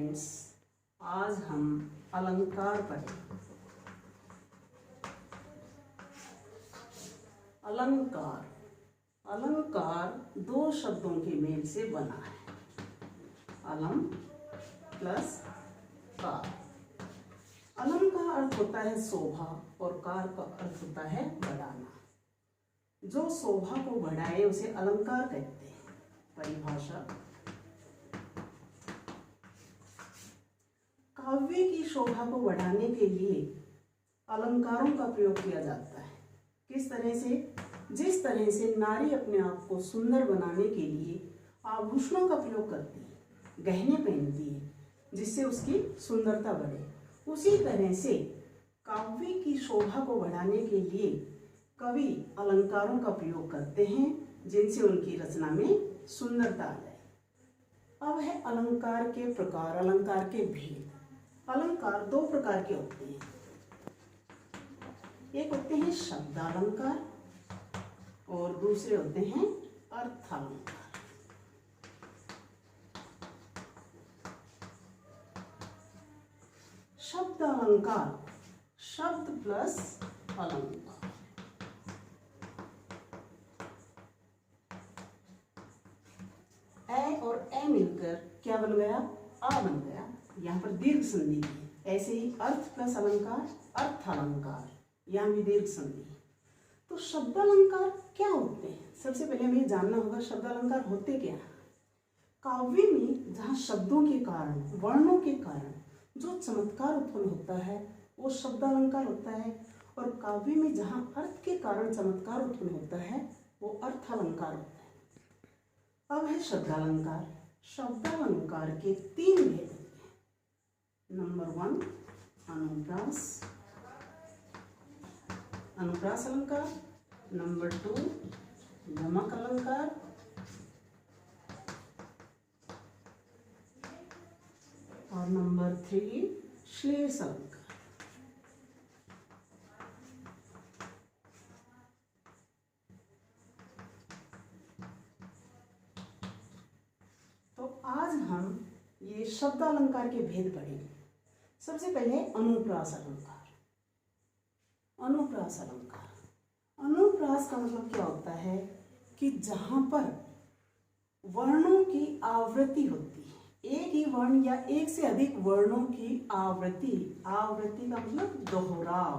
Students, आज हम अलंकार पढ़ेंगे। अलंकार अलंकार दो शब्दों के मेल से बना है, अलम प्लस कार। अलम का अर्थ होता है शोभा और कार का अर्थ होता है बढ़ाना। जो शोभा को बढ़ाए उसे अलंकार कहते हैं। परिभाषा: काव्य की शोभा को बढ़ाने के लिए अलंकारों का प्रयोग किया जाता है। किस तरह से? जिस तरह से नारी अपने आप को सुंदर बनाने के लिए आभूषणों का प्रयोग करती है, गहने पहनती है, जिससे उसकी सुंदरता बढ़े, उसी तरह से काव्य की शोभा को बढ़ाने के लिए कवि अलंकारों का प्रयोग करते हैं, जिनसे उनकी रचना में सुंदरता आ जाए। अब है अलंकार के प्रकार, अलंकार के भेद। अलंकार दो प्रकार के होते हैं। एक होते हैं शब्दालंकार और दूसरे होते हैं अर्थालंकार। शब्दालंकार, शब्द प्लस अलंकार। ए और ए मिलकर क्या बन गया? आ बन गया। यहाँ पर दीर्घ संधि है। ऐसे ही अर्थ प्लस अलंकार, अर्थालंकार, यहाँ भी दीर्घ संधि है। तो शब्दालंकार क्या होते हैं? सबसे पहले हमें जानना होगा शब्दालंकार होते क्या हैं। काव्य में जहाँ शब्दों के कारण, वर्णों के कारण जो चमत्कार उत्पन्न होता है वो शब्दालंकार होता है, और काव्य में जहाँ अर्थ के कारण चमत्कार उत्पन्न होता है वो अर्थालंकार होता है। अब है शब्दालंकार। शब्दालंकार के तीन भेद होते हैं। नंबर 1 अनुप्रास, अनुप्रास अलंकार। नंबर 2 यमक अलंकार। और नंबर 3 श्लेष अलंकार। तो आज हम ये शब्दालंकार के भेद पढ़ेंगे। सबसे पहले अनुप्रास अलंकार। अनुप्रास अलंकार, अनुप्रास का मतलब क्या होता है कि जहां पर वर्णों की आवृत्ति होती है, एक ही वर्ण या एक से अधिक वर्णों की आवृत्ति, आवृत्ति का मतलब दोहराव,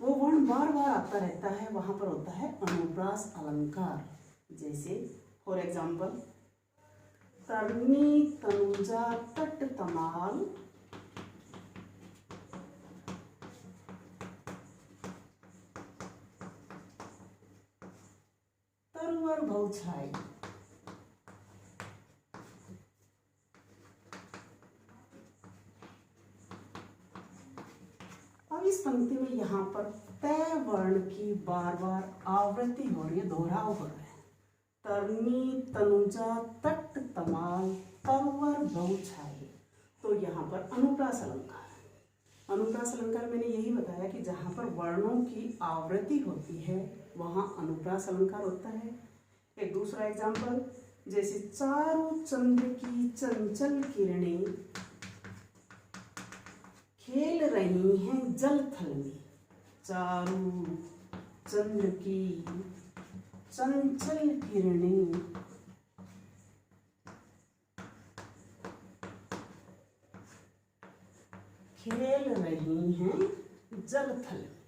वो वर्ण बार बार आता रहता है, वहां पर होता है अनुप्रास अलंकार। जैसे फॉर एग्जाम्पल, तरनी तनुजा तट तमाल, तरवर भौछाई। अब इस पंक्ति में यहाँ पर तय वर्ण की बार बार आवृत्ति हो रही है, दोहराव हो रहा है। तरनी तनुजा तट तमाल तरवर भौछाई। तो यहाँ पर अनुप्रास अलंकार है। अनुप्रास अलंकार मैंने यही बताया कि जहाँ पर वर्णों की आवृत्ति होती है वहाँ अनुप्रास अलंकार होता है। एक दूसरा एग्जाम्पल, जैसे चारों चंद्र की चंचल किरणें खेल रही हैं जल थल में। चारों चंद्र की चंचल किरणें खेल रही हैं जल थल में।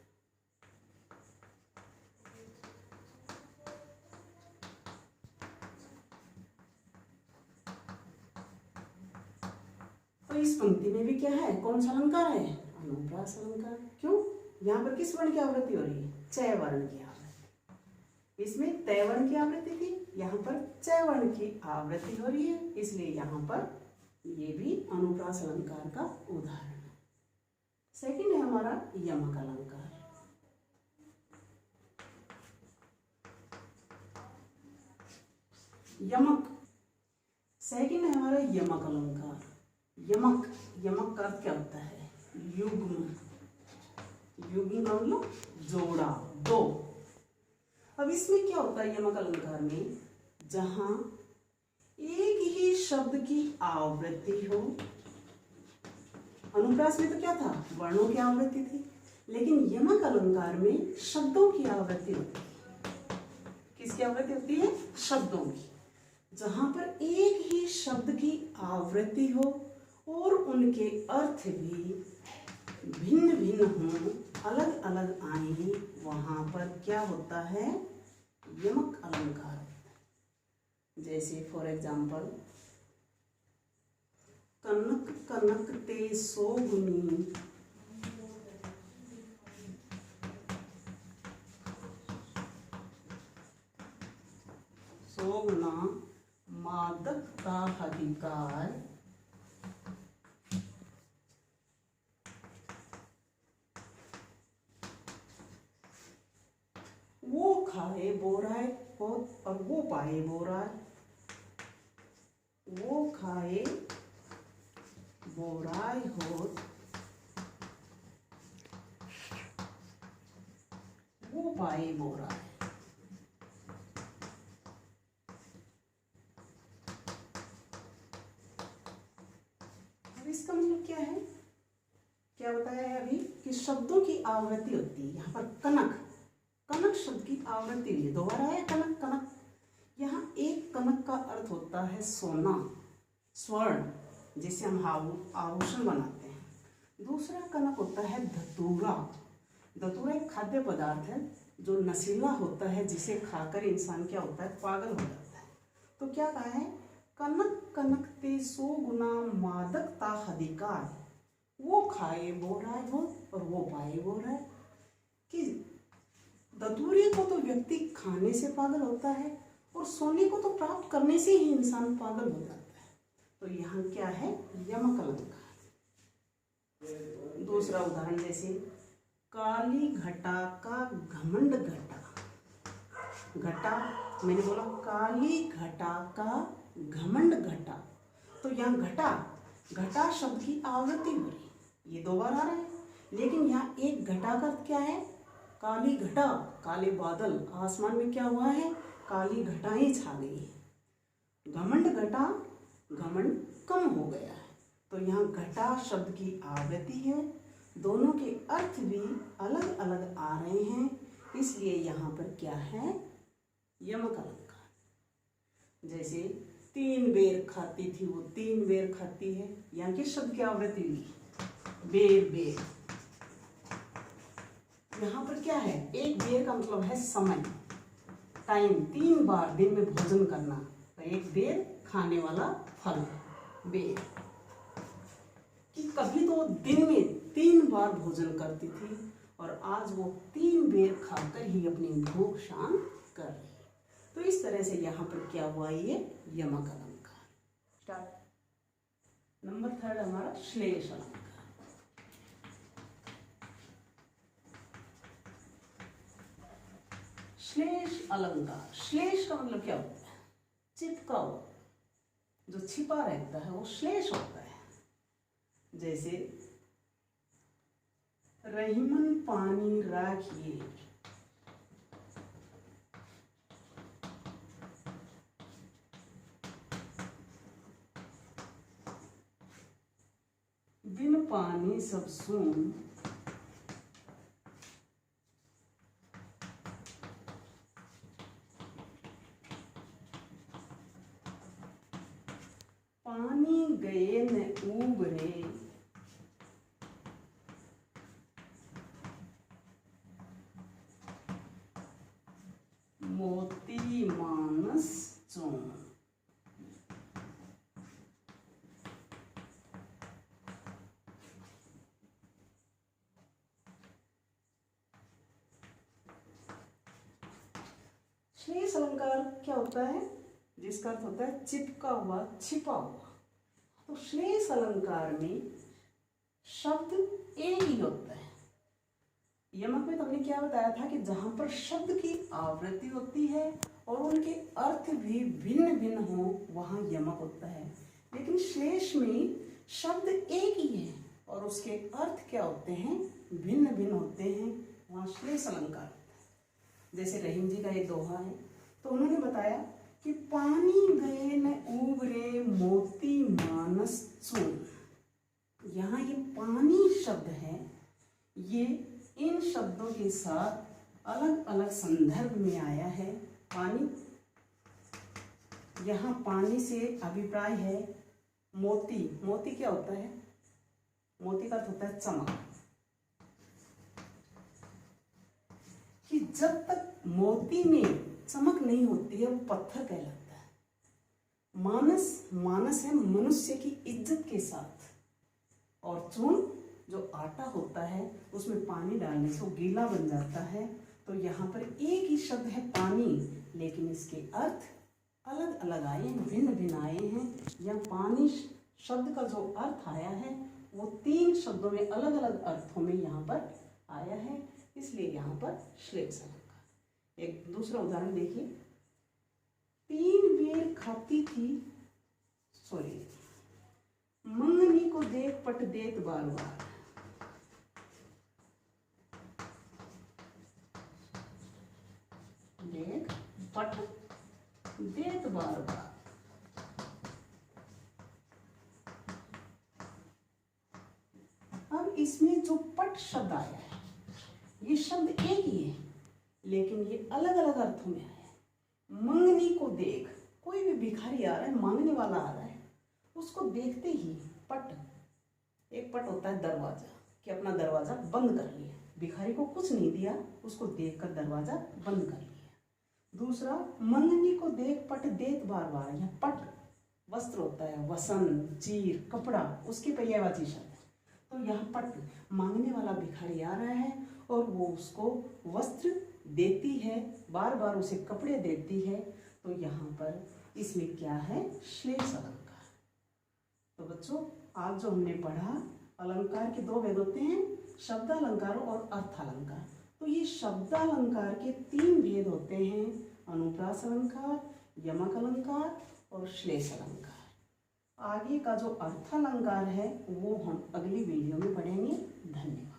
तो इस पंक्ति में भी क्या है? कौन सा अलंकार है? अनुप्रास अलंकार। क्यों? यहाँ पर किस वर्ण की आवृत्ति हो रही है? चय वर्ण की आवृत्ति। इसमें तय वर्ण की आवृत्ति थी, यहाँ पर चय वर्ण की आवृत्ति हो रही है, इसलिए यहाँ पर ये भी अनुप्रास अलंकार का उदाहरण है। सेकंड है हमारा यमक अलंकार। यमक, सेकंड है हमारा यमक अलंकार। यमक, यमक का अर्थ क्या होता है? युग्म। युग्म का मतलब जोड़ा, दो। अब इसमें क्या होता है यमक अलंकार में? जहां एक ही शब्द की आवृत्ति हो। अनुप्रास में तो क्या था, वर्णों की आवृत्ति थी, लेकिन यमक अलंकार में शब्दों की आवृत्ति होती है। किसकी आवृत्ति होती है, शब्दों की। जहां पर एक ही शब्द की आवृत्ति हो और उनके अर्थ भी भिन्न भिन्न हों, अलग अलग आए, वहां पर क्या होता है, यमक अलंकार होता है। जैसे फॉर एग्जाम्पल, कनक कनक ते सोगुनी, सोगुना मादकता अधिकार, वो खाए बोराए होत और वो पाए बोराए, वो खाए बोराए होत, वो पाए बोराए। अब इसका मतलब क्या है, क्या बताया है अभी कि शब्दों की आवृत्ति होती है। यहाँ पर कनक, कनक शब्द की आवृत्ति हुई है, दोबारा है कनक कनक। यहाँ एक कनक का अर्थ होता है सोना, स्वर्ण, जिसे हम आभूषण बनाते हैं। दूसरा कनक होता है धतूरा। धतूरा एक खाद्य पदार्थ है जो नशीला होता है, जिसे खाकर इंसान क्या होता है, पागल हो जाता है। तो क्या कहा है, कनक कनक ते सो गुना मादकता अधिकार, वो खाए बोराए हो और वो पाए बोराए। कि धतूरे को तो व्यक्ति खाने से पागल होता है और सोने को तो प्राप्त करने से ही इंसान पागल हो जाता है। तो यहाँ क्या है, यमक अलंकार। दूसरा उदाहरण, जैसे काली घटा का घमंड घटा। घटा, मैंने बोला काली घटा का घमंड घटा, तो यहाँ घटा, घटा शब्द की आवृत्ति हो रही, ये दो बार आ रहा है। लेकिन यहाँ एक घटा का क्या है, काली घटा, काले बादल, आसमान में क्या हुआ है, काली घटाएं छा गई है। घमंड घटा, घमंड कम हो गया है। तो यहाँ घटा शब्द की आवृत्ति है, दोनों के अर्थ भी अलग अलग आ रहे हैं, इसलिए यहाँ पर क्या है, यमक अलंकार। जैसे 3 बेर खाती थी वो 3 बेर खाती है, यहाँ किस शब्द की आवृत्ति हुई, बेर बेर। यहाँ पर क्या है, एक बेर का मतलब है समय, टाइम, 3 बार दिन में भोजन करना, तो एक बेर खाने वाला फल, बेर। कि कभी तो दिन में 3 बार भोजन करती थी और आज वो 3 बेर खाकर ही अपनी भूख शांत कर रही है। तो इस तरह से यहाँ पर क्या हुआ, ये यमक अलंकार। स्टार्ट। नंबर 3 हमारा श्लेष अलंकार। श्लेष अलंकार, श्लेष का मतलब क्या होता है, चिपका हुआ, जो छिपा रहता है वो श्लेष होता है। जैसे रहीमन पानी राखिए, बिन पानी सब सून, पानी गए न उबरे, मोती मानस चून। श्लेष अलंकार क्या होता है, जिसका अर्थ होता है चिपका हुआ, छिपा हुआ। तो श्लेष अलंकार में शब्द एक ही होता है। यमक में तो हमने क्या बताया था कि जहां पर शब्द की आवृत्ति होती है और उनके अर्थ भी भिन्न भिन्न हो, वहां यमक होता है। लेकिन श्लेष में शब्द एक ही है और उसके अर्थ क्या होते हैं, भिन्न भिन्न होते हैं, वहां श्लेष अलंकार होता है। जैसे रहीम जी का एक दोहा है, तो उन्होंने बताया कि पानी गए न उबरे मोती मानस चून। यहाँ ये पानी शब्द है, ये इन शब्दों के साथ अलग अलग संदर्भ में आया है। पानी, यहाँ पानी से अभिप्राय है मोती। मोती क्या होता है? मोती का अर्थ होता है चमक। कि जब तक मोती में चमक नहीं होती है वो पत्थर कहलाता है। मानस, मानस है मनुष्य की इज्जत के साथ। और चून जो आटा होता है उसमें पानी डालने से वो गीला बन जाता है। तो यहाँ पर एक ही शब्द है पानी, लेकिन इसके अर्थ अलग अलग आए हैं, भिन्न भिन्न आए हैं। यह पानी शब्द का जो अर्थ आया है वो 3 शब्दों में अलग अलग अर्थों में यहाँ पर आया है, इसलिए यहाँ पर श्लेष अलंकार। एक दूसरा उदाहरण देखिए। 3 बेर खाती थी, मंगनी को देख पट देत बार बार। देख पट देत बार बार। अब इसमें जो पट शब्द आया है, ये शब्द एक ही है लेकिन ये अलग अलग अर्थों में आया है। मंगनी को देख, कोई भी भिखारी आ रहा है, मांगने वाला आ रहा है, उसको देखते ही पट, एक पट होता है दरवाजा, कि अपना दरवाजा बंद कर लिया। भिखारी को कुछ नहीं दिया, उसको देखकर दरवाजा बंद कर लिया। दूसरा, मंगनी को देख पट देत बार बार। यह पट वस्त्र होता है, वसन, चीर, कपड़ा, उसकी पर्यायवाची शब्द है। तो यहाँ पट, मांगने वाला भिखारी आ रहा है और वो उसको वस्त्र देती है, बार बार उसे कपड़े देती है। तो यहाँ पर इसमें क्या है? श्लेष अलंकार। तो बच्चों, आज जो हमने पढ़ा, अलंकार के 2 भेद होते हैं, शब्दालंकार और अर्थालंकार। तो ये शब्दालंकार के 3 भेद होते हैं, अनुप्रास अलंकार, यमक अलंकार और श्लेष अलंकार। आगे का जो अर्थालंकार है वो हम अगली वीडियो में पढ़ेंगे। धन्यवाद।